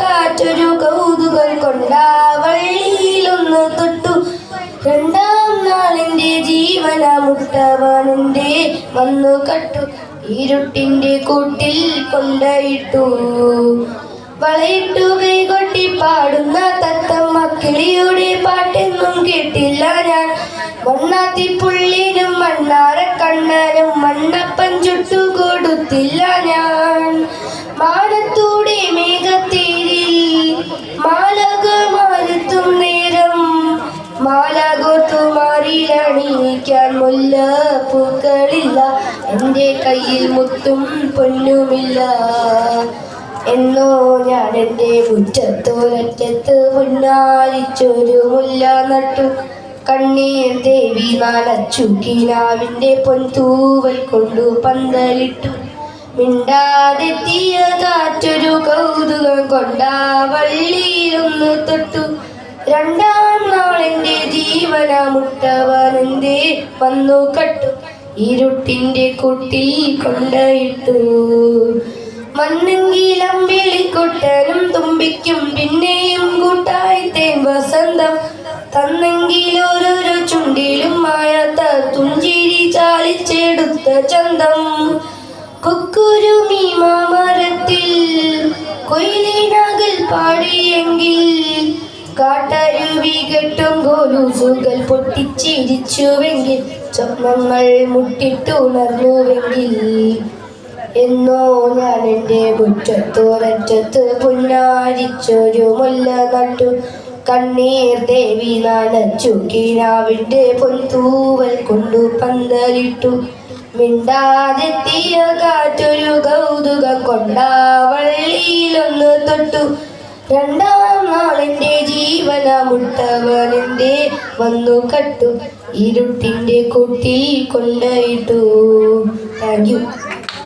കാറ്റൊരു കൗതുകം കൊണ്ടാവള്ളിയിലൊന്ന് തൊട്ടു. രണ്ടാം നാളിന്റെ ജീവനമുട്ടവനെന്റെ വന്നു കട്ടു. ഇരുട്ടിന്റെ കൂട്ടിൽ കൊണ്ടയിട്ടു. വളയിട്ടു കൈകൊട്ടി പാടുന്ന തത്തമ്മ കിളിയുടെ പാട്ടെന്നും കേട്ടില്ല ഞാൻ. മണ്ണാത്തിപ്പുള്ളിനും മണ്ണാരക്കണ്ണനും മണ്ണപ്പൻ ചുട്ടു കൊടുത്തില്ല ഞാൻ. മാനത്തൂടെ മേഘത്തേരിൽ മാലകമാരെത്തും നേരം മാലകോർത്തു മാറിയിലണിയിക്കാൻ മുല്ലപ്പൂക്കളില്ല. എൻ്റെ കയ്യിൽ മുത്തും പൊന്നുമില്ല. എന്നോ ഞാൻ എൻ്റെ മുറ്റത്തോരറ്റത്ത് പുന്നാരിച്ചൊരു മുല്ല നട്ടു. കണ്ണീർ ദേവി നനച്ചു കിനാവിൻ്റെ പൊൻതൂവൽ കൊണ്ടു പന്തലിട്ടു. മിണ്ടാതെത്തിയ കാറ്റൊരു കൗതുകം കൊണ്ടാവള്ളിയിലൊന്ന് തൊട്ടു. രണ്ടാം നാളെന്റെ ജീവനമുട്ടവനെന്റെ വന്നു കട്ടു. ഇരുട്ടിന്റെ കൂട്ടിൽ കൊണ്ടയിട്ടു. മണ്ണെങ്കിലമ്പിളിക്കുട്ടനും തുമ്പിക്കും പിന്നെയും കൂട്ടായി തേൻ വസന്തം തന്നെങ്കിൽ ഓരോരോ ചുണ്ടിലും മായാത്ത തുഞ്ചിരി ചാലിച്ചെടുത്ത ചന്തം. കൊക്കുരുമി മാമരത്തിൽ കൊയിലിനകൽ പാടിയെങ്കിൽ കാട്ടരുവി കെട്ടും കോലൂസുകൾ പൊട്ടിച്ചിരിച്ചുവെങ്കിൽ സ്വപ്നങ്ങൾ മുട്ടിട്ടുണർന്നുവെങ്കിൽ. എന്നോ ഞാൻ എൻ്റെ മുറ്റത്തോരറ്റത്ത് പുന്നാരിച്ചൊരു മുല്ല നട്ടു. കണ്ണീർ ദേവി നനച്ചു കിനാവിൻ്റെ പൊൻതൂവൽ കൊണ്ടു പന്തലിട്ടു. മിണ്ടാതെത്തിയ കാറ്റൊരു കൗതുകം കൊണ്ടാവള്ളിയിലൊന്ന് തൊട്ടു. രണ്ടാം നാളെന്റെ ജീവനമുട്ടവനെന്റെ വന്നു കട്ടു. ഇരുട്ടിന്റെ കൂട്ടിൽ കൊണ്ടയിട്ടു. Thank you.